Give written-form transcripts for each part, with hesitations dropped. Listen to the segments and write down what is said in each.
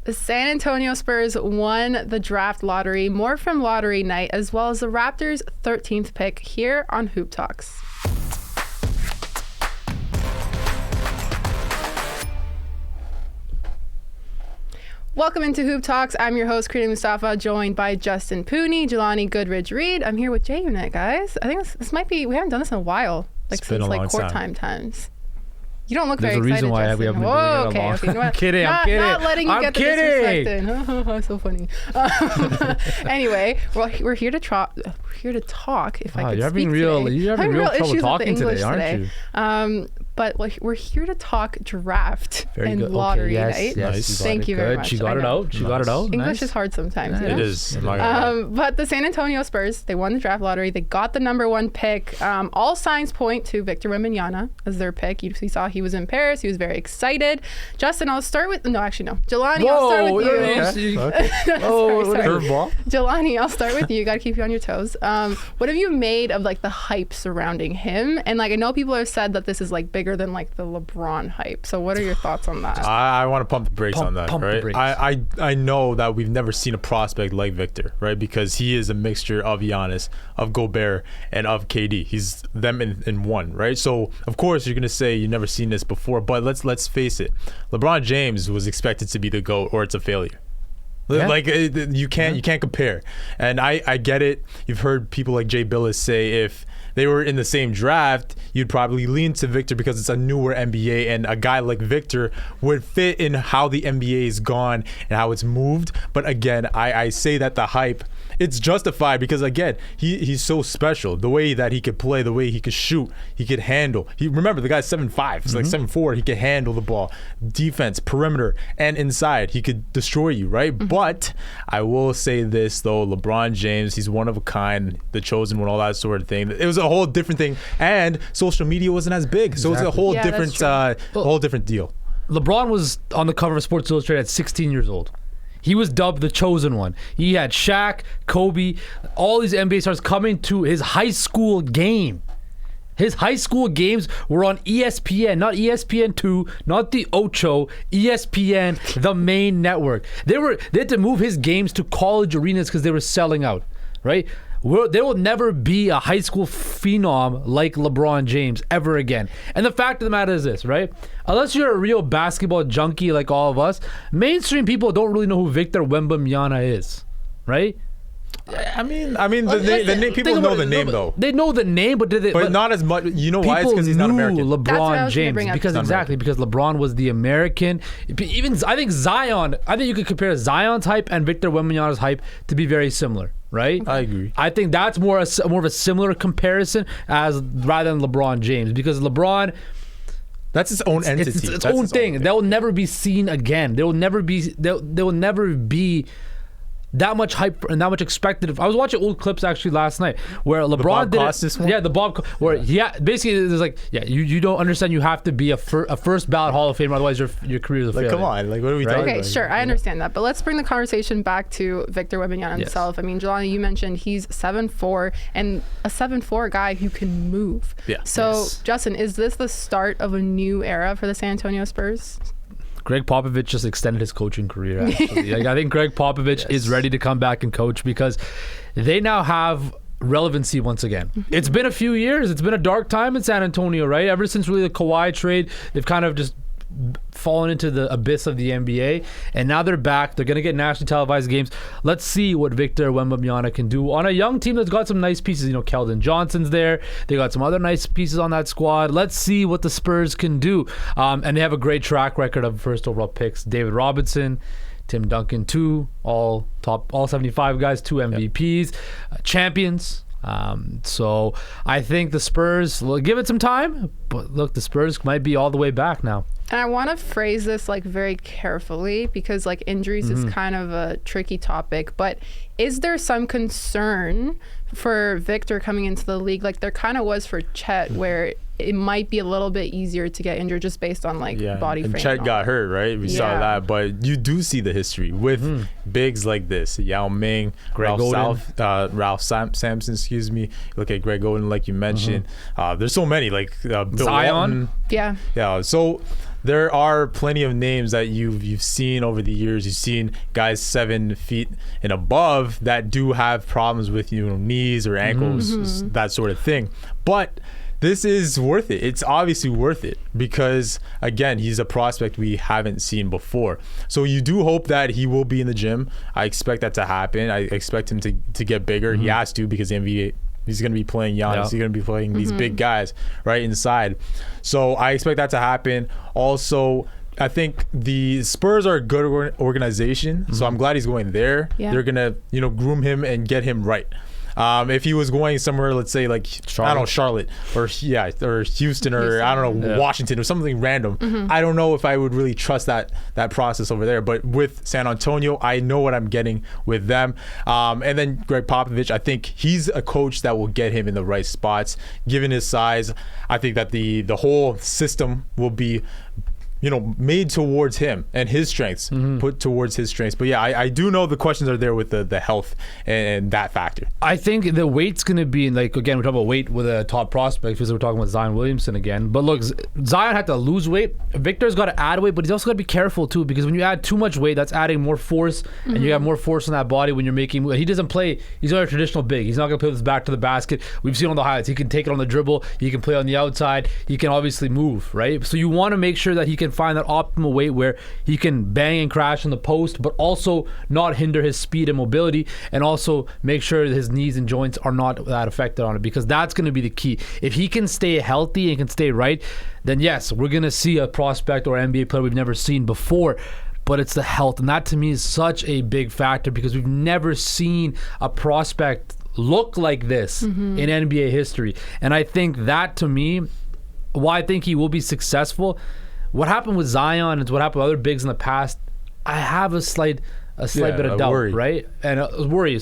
The San Antonio Spurs won the draft lottery. More from lottery night, as well as the Raptors' 13th pick here on Hoop Talks. Welcome into Hoop Talks. I'm your host, Crina Mustafa, joined by Justin Pooni, Jelani Goodridge-Reid. I'm here with J-Unit, guys. I think this might be, we haven't done this in a while, like since like court time times. You don't look very excited, There's a reason why Justin. we haven't been doing it okay. I'm kidding. I'm kidding. Not letting you get the disrespect in. So funny. Anyway, we're here to talk. If I could you're speak having real, today. you're having real trouble talking today, aren't you? But we're here to talk draft Very and good. lottery okay, night. Yes. Thank you very much. She got it out. English Nice. is hard sometimes. Yeah, You know? It is. But the San Antonio Spurs, they won the draft lottery. They got the number one pick. All signs point to Victor Wembanyama as their pick. You saw he was in Paris. He was very excited. Justin, I'll start with... No, actually, no. Jelani, I'll start with you. Curveball. Jelani, I'll start with you. Got to keep you on your toes. What have you made of like the hype surrounding him? And like I know people have said that this is like bigger than like the LeBron hype. So what are your thoughts on that? I want to pump the brakes on that, right? I know that we've never seen a prospect like Victor, right? Because he is a mixture of Giannis, of Gobert, and of KD. He's them in one, right? So of course you're gonna say you've never seen this before, but let's face it. LeBron James was expected to be the GOAT, or it's a failure. Yeah. Like you can't compare. And I get it. You've heard people like Jay Billis say if they were in the same draft, you'd probably lean to Victor because it's a newer NBA, and a guy like Victor would fit in how the NBA is gone and how it's moved. But again, I say that the hype, it's justified because again, he's so special. The way that he could play, the way he could shoot, he could handle. Remember the guy's 7'5", he's like 7'4". He could handle the ball, defense, perimeter, and inside. He could destroy you, right? But I will say this though, LeBron James, he's one of a kind, the chosen one, all that sort of thing. It was a whole different thing, and social media wasn't as big, so it's a whole different deal. LeBron was on the cover of Sports Illustrated at 16 years old. He was dubbed the chosen one. He had Shaq, Kobe, all these NBA stars coming to his high school game. His high school games were on ESPN, not ESPN2, not the Ocho, ESPN, the main network. They had to move his games to college arenas because they were selling out, right? There will never be a high school phenom like LeBron James ever again. And the fact of the matter is this, right? Unless you're a real basketball junkie like all of us, mainstream people don't really know who Victor Wembanyama is, right? I mean, the name, people know the name though. They know the name, but but not as much. You know why? It's because he's not American. LeBron James, because LeBron was the American. Even I think Zion. I think you could compare Zion's hype and Victor Wembanyama's hype to be very similar. Right? I agree. I think that's more of a similar comparison rather than LeBron James, because LeBron, that's its own entity. It's its own thing. They'll never be seen again. There will never be that much hype and that much expected. I was watching old clips actually last night where LeBron did it. Yeah, the Bob. Where basically there's like, you don't understand. You have to be a first ballot Hall of Famer, otherwise your career is a failure. Come on, what are we talking about? Okay, sure, I understand that, but let's bring the conversation back to Victor Wembanyama himself. I mean, Jelani, you mentioned he's 7'4", and a 7'4" guy who can move. Yeah. So, Justin, is this the start of a new era for the San Antonio Spurs? Greg Popovich just extended his coaching career, actually. I think Greg Popovich is ready to come back and coach because they now have relevancy once again. It's been a few years. It's been a dark time in San Antonio, right? Ever since really the Kawhi trade, they've kind of just fallen into the abyss of the NBA, and now they're back. They're going to get nationally televised games. Let's see what Victor Wembanyama can do on a young team that's got some nice pieces. Keldon Johnson's there. They got some other nice pieces on that squad. Let's see what the Spurs can do. And they have a great track record of first overall picks. David Robinson, Tim Duncan, all 75 guys, 2 MVPs, champions. So I think the Spurs, give it some time, but look, the Spurs might be all the way back now. And I want to phrase this like very carefully because like injuries is kind of a tricky topic, but is there some concern for Victor coming into the league like there kind of was for Chet, where it might be a little bit easier to get injured just based on like body frame. And Chet got hurt, right? We saw that, but you do see the history with bigs like this: Yao Ming, Ralph Sampson. Excuse me. Look at Greg Oden, like you mentioned. There's so many, like Bill Zion. Walton. Yeah. So there are plenty of names that you've seen over the years. You've seen guys 7 feet and above that do have problems with knees or ankles, that sort of thing. But this is worth it. It's obviously worth it because, again, he's a prospect we haven't seen before. So you do hope that he will be in the gym. I expect that to happen. I expect him to get bigger. He has to because the NBA, he's going to be playing Giannis. Yeah. He's going to be playing these big guys right inside. So I expect that to happen. Also, I think the Spurs are a good organization, so I'm glad he's going there. Yeah. They're going to groom him and get him right. If he was going somewhere, let's say like Charlotte or Houston or Washington or something random, I don't know if I would really trust that process over there. But with San Antonio, I know what I'm getting with them. And then Greg Popovich, I think he's a coach that will get him in the right spots. Given his size, I think that the whole system will be made towards him and his strengths, put towards his strengths. But yeah, I do know the questions are there with the health and that factor. I think the weight's going to be, like, again, we're talking about weight with a top prospect because we're talking about Zion Williamson again. But look, Zion had to lose weight. Victor's got to add weight, but he's also got to be careful too, because when you add too much weight, that's adding more force, and you have more force on that body when you're making. He doesn't play. He's not a traditional big. He's not going to play with his back to the basket. We've seen on the highlights. He can take it on the dribble. He can play on the outside. He can obviously move, right? So you want to make sure that he can find that optimal weight where he can bang and crash in the post, but also not hinder his speed and mobility, and also make sure that his knees and joints are not that affected on it, because that's going to be the key. If he can stay healthy and can stay right, then yes, we're going to see a prospect or NBA player we've never seen before. But it's the health, and that to me is such a big factor, because we've never seen a prospect look like this in NBA history. And I think that, to me, why I think he will be successful, what happened with Zion and what happened with other bigs in the past, I have a slight bit of doubt, worry. Right? And worry.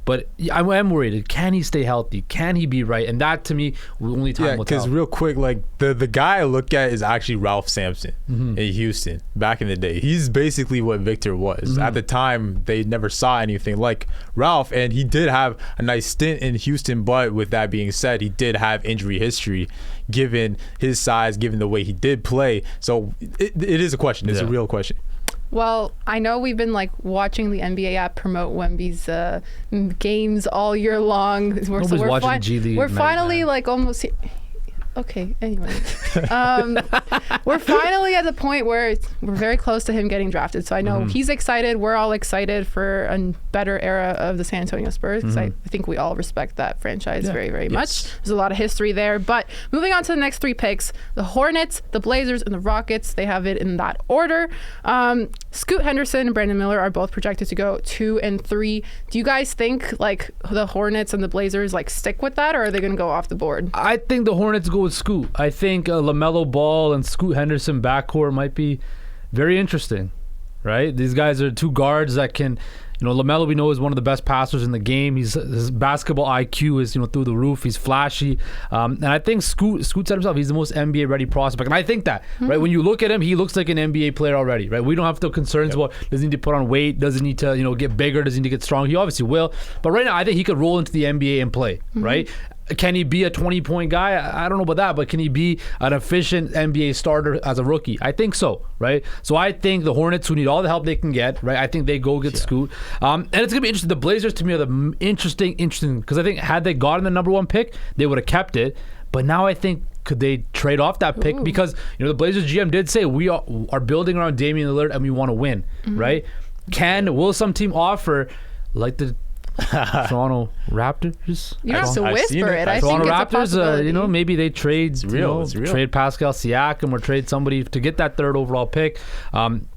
But I am worried. Can he stay healthy? Can he be right? And that, to me, only time will tell. Because real quick, like the guy I look at is actually Ralph Sampson in Houston back in the day. He's basically what Victor was. At the time, they never saw anything like Ralph, and he did have a nice stint in Houston, but with that being said, he did have injury history given his size, given the way he did play. So it is a question. It's a real question. Well, I know we've been watching the NBA app promote Wemby's games all year long. Nobody's watching G League. We're finally almost here. Okay, anyway. We're finally at the point where we're very close to him getting drafted. So I know he's excited. We're all excited for a better era of the San Antonio Spurs, because I think we all respect that franchise very, very much. There's a lot of history there. But moving on to the next 3 picks, the Hornets, the Blazers, and the Rockets. They have it in that order. Scoot Henderson and Brandon Miller are both projected to go 2 and 3. Do you guys think the Hornets and the Blazers stick with that, or are they going to go off the board? I think the Hornets go with Scoot. I think LaMelo Ball and Scoot Henderson backcourt might be very interesting, right? These guys are 2 guards that can, LaMelo, we know, is one of the best passers in the game. His basketball IQ is through the roof. He's flashy, and I think Scoot said himself, he's the most NBA ready prospect, and I think that right when you look at him, he looks like an NBA player already, right? We don't have to concerns about does he need to put on weight, does he need to get bigger, does he need to get strong? He obviously will, but right now I think he could roll into the NBA and play, right? Can he be a 20-point guy? I don't know about that, but can he be an efficient NBA starter as a rookie? I think so, right? So I think the Hornets, who need all the help they can get, right? I think they go get Scoot. And it's going to be interesting. The Blazers, to me, are the interesting, because I think had they gotten the number 1 pick, they would have kept it. But now I think, could they trade off that pick? Because, the Blazers GM did say, we are building around Damian Lillard and we want to win, right? Will some team offer, like the Toronto Raptors? You don't have to whisper it. I think Toronto it's a Raptors, maybe they trade, it's real. Trade Pascal Siakam or trade somebody to get that 3rd overall pick.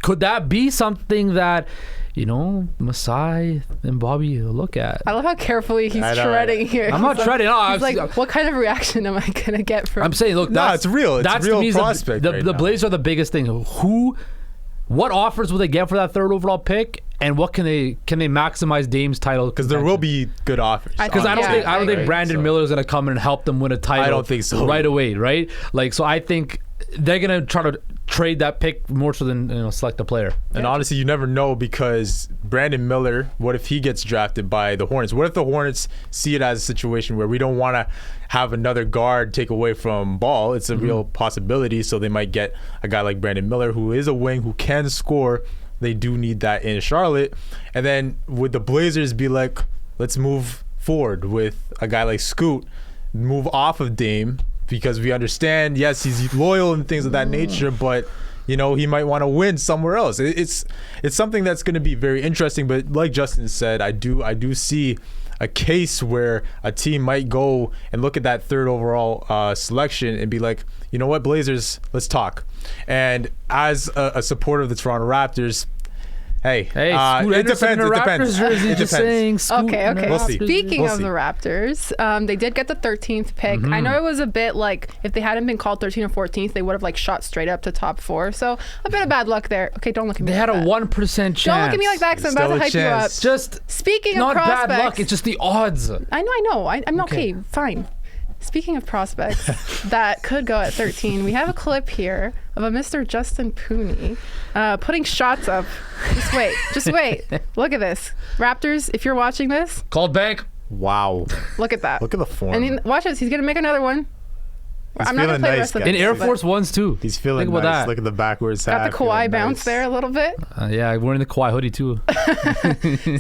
Could that be something that Masai and Bobby look at? I love how carefully he's treading here. I'm not treading. No, he's what kind of reaction am I going to get from? I'm saying, look, it's real. It's a real prospect. The Blazers are the biggest thing. What offers will they get for that 3rd overall pick? And what can they maximize Dame's title? Because there will be good offers. Because I don't think Brandon Miller is going to come in and help them win a title. I don't think so right away, right? So I think they're going to try to trade that pick more so than select a player. And honestly, you never know, because Brandon Miller, what if he gets drafted by the Hornets? What if the Hornets see it as a situation where we don't want to have another guard take away from Ball? It's a real possibility, so they might get a guy like Brandon Miller, who is a wing, who can score. They do need that in Charlotte. And then would the Blazers be like, let's move forward with a guy like Scoot, move off of Dame, because we understand, yes, he's loyal and things of that nature, but he might want to win somewhere else. It's something that's going to be very interesting. But like Justin said, I do see a case where a team might go and look at that third overall selection and be like, you know what, Blazers, let's talk. And as a supporter of the Toronto Raptors, Hey, it depends. It depends. Jersey, just saying. Okay. We'll see. Speaking of the Raptors, they did get the 13th pick. I know it was a bit like if they hadn't been called 13 or 14th, they would have shot straight up to top 4. So a bit of bad luck there. Okay, don't look at me. They had a 1% chance. Don't look at me like that, because I'm about to hype you up. Just speaking of prospects, not bad luck. It's just the odds. I know. I'm okay. Fine. Speaking of prospects that could go at 13, we have a clip here of a Mr. Justin Pooni putting shots up. Just wait. Look at this. Raptors, if you're watching this. Called bank. Wow. Look at that. Look at the form. And watch this. He's going to make another one. I'm not going to play the rest of it. In Air Force Ones, too. He's feeling Think about nice. that. Look at the backwards hat. Got the Kawhi bounce there a little bit. Yeah, wearing the Kawhi hoodie, too.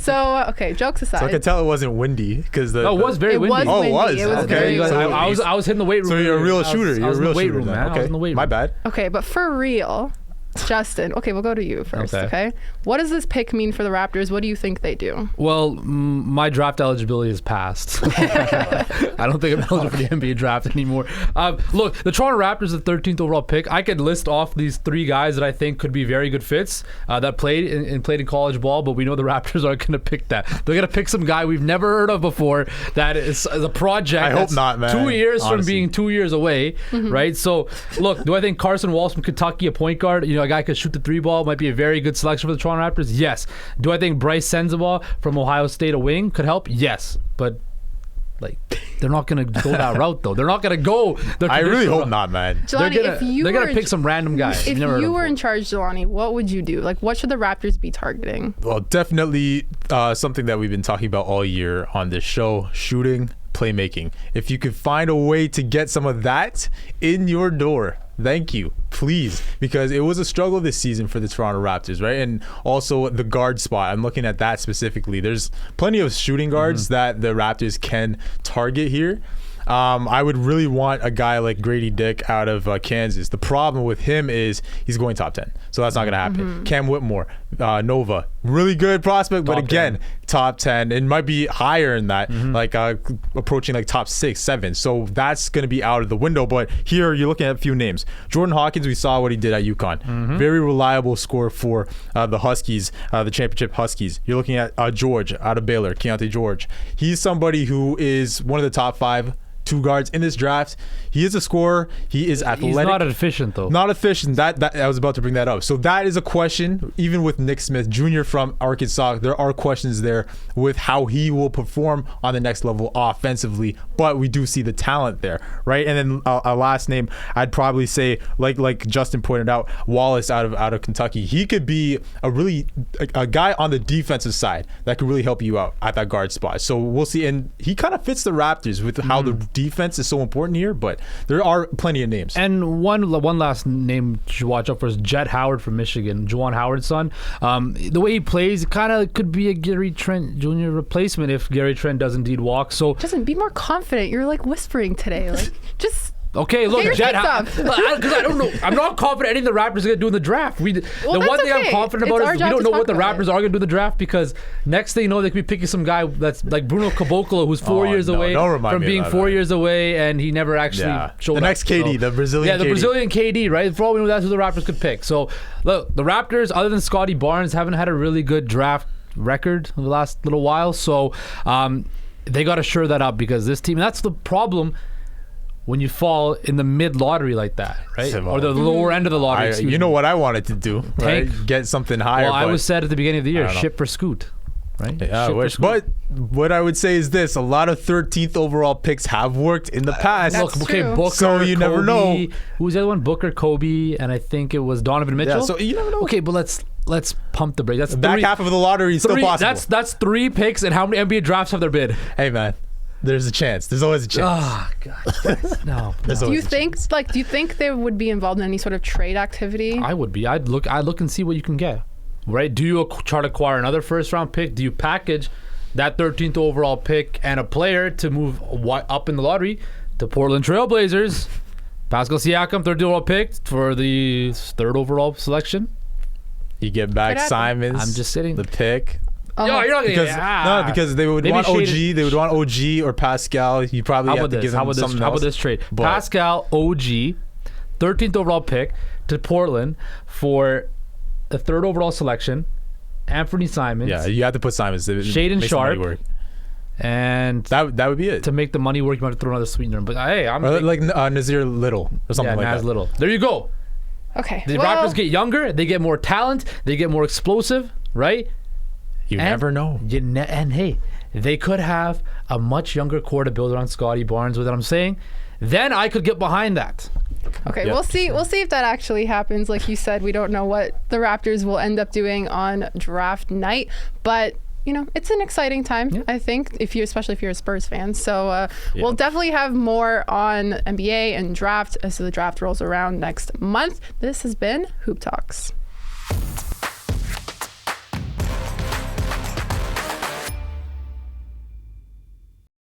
So, okay, jokes aside. So I could tell it wasn't windy, because it was very windy. It was Okay. very windy. I was hitting the weight room. So you're a real shooter. You're a real shooter, man. Okay. I was in the weight room. My bad. Okay, but for real, Justin, okay, we'll go to you first, okay? What does this pick mean for the Raptors? What do you think they do? Well, my draft eligibility is passed. I don't think I'm eligible for the NBA draft anymore. Look, the Toronto Raptors, the 13th overall pick. I could list off these 3 guys that I think could be very good fits that played in college ball, but we know the Raptors aren't going to pick that. They're going to pick some guy we've never heard of before that is a project. I hope not, man. 2 years from being 2 years away, right? So, look, do I think Carson Walls from Kentucky, a point guard, a guy could shoot the 3 ball, might be a very good selection for the Toronto Raptors? Yes. Do I think Bryce Sensabaugh from Ohio State, a wing, could help? Yes. But they're not going to go that route, though. They're not going to go. I really hope not, man. Jelani, they're going to pick some random guy. If you were in charge, Jelani, what would you do? What should the Raptors be targeting? Well, definitely something that we've been talking about all year on this show: shooting, playmaking. If you could find a way to get some of that in your door, thank you, please, because it was a struggle this season for the Toronto Raptors, right? And also the guard spot. I'm looking at that specifically. There's plenty of shooting guards that the Raptors can target here. I would really want a guy like Grady Dick out of Kansas. The problem with him is he's going top 10, so that's not going to happen. Cam Whitmore, Nova, really good prospect, but again, top 10. It might be higher than that, approaching top 6, 7. So that's going to be out of the window. But here you're looking at a few names. Jordan Hawkins, we saw what he did at UConn. Very reliable scorer for the Huskies, the championship Huskies. You're looking at George out of Baylor, Keontae George. He's somebody who is one of the top 5 2 guards in this draft. He is a scorer. He is athletic. He's not efficient, though. Not efficient. That I was about to bring that up. So that is a question. Even with Nick Smith Jr. from Arkansas, there are questions there with how he will perform on the next level offensively. But we do see the talent there, right? And then a last name, I'd probably say, like Justin pointed out, Wallace out of Kentucky. He could be a guy on the defensive side that could really help you out at that guard spot. So we'll see. And he kind of fits the Raptors with how the defense is so important here, but there are plenty of names. And one last name you should watch out for is Jet Howard from Michigan, Juwan Howard's son. The way he plays, kind of could be a Gary Trent Jr. replacement if Gary Trent does indeed walk. So Justin, be more confident. You're whispering today. Just okay, look, Jet Howard. Because I don't know. I'm not confident anything the Raptors are going to do in the draft. The one thing I'm confident about is we don't know what the Raptors are going to do in the draft, because next thing you know, they could be picking some guy that's like Bruno Caboclo, who's 4 years away from being 4 years away, and he never actually showed up. The next KD, the Brazilian KD. Yeah, the Brazilian KD, right? For all we know, that's who the Raptors could pick. So, look, the Raptors, other than Scotty Barnes, haven't had a really good draft record in the last little while. So, they got to shore that up, because this team, that's the problem when you fall in the mid-lottery like that, right? Or the lower end of the lottery, you know what I wanted to do, right? Get something higher. Well, I was said at the beginning of the year, ship for Scoot. right? Yeah, I wish. But what I would say is this: a lot of 13th overall picks have worked in the past. That's true. Booker, so you never know. Who was the other one? Booker, Kobe, and I think it was Donovan Mitchell. Yeah, so you never know. Okay, but let's pump the brakes. That's the back half of the lottery is still possible. That's 3 picks, and how many NBA drafts have there been? Hey man, there's a chance. There's always a chance. Oh God, no. Do you think they would be involved in any sort of trade activity? I would be. I'd look and see what you can get. Right? Do you try to acquire another first round pick? Do you package that 13th overall pick and a player to move up in the lottery to Portland Trailblazers? Pascal Siakam, 3rd overall pick for the 3rd overall selection. You get back Simons. I'm just sitting. The pick. Yo, you're not gonna because they would want OG. They would want OG or Pascal. You probably have to give them something else. How about this trade? Pascal, OG, 13th overall pick to Portland for the 3rd overall selection. Anthony Simons. Yeah, you have to put Simons. Shaedon Sharpe. And that would be it. To make the money work, you might have to throw another sweetener. But hey, I'm like Nazir Little or something like Naz that. Little. There you go. Okay. The Raptors get younger. They get more talent. They get more explosive. Right? You never know. And hey, they could have a much younger core to build around Scotty Barnes. With what I'm saying, then I could get behind that. Okay, yep. We'll see if that actually happens. Like you said, we don't know what the Raptors will end up doing on draft night, but it's an exciting time. I think especially if you're a Spurs fan. So we'll definitely have more on NBA and draft as the draft rolls around next month. This has been Hoop Talks.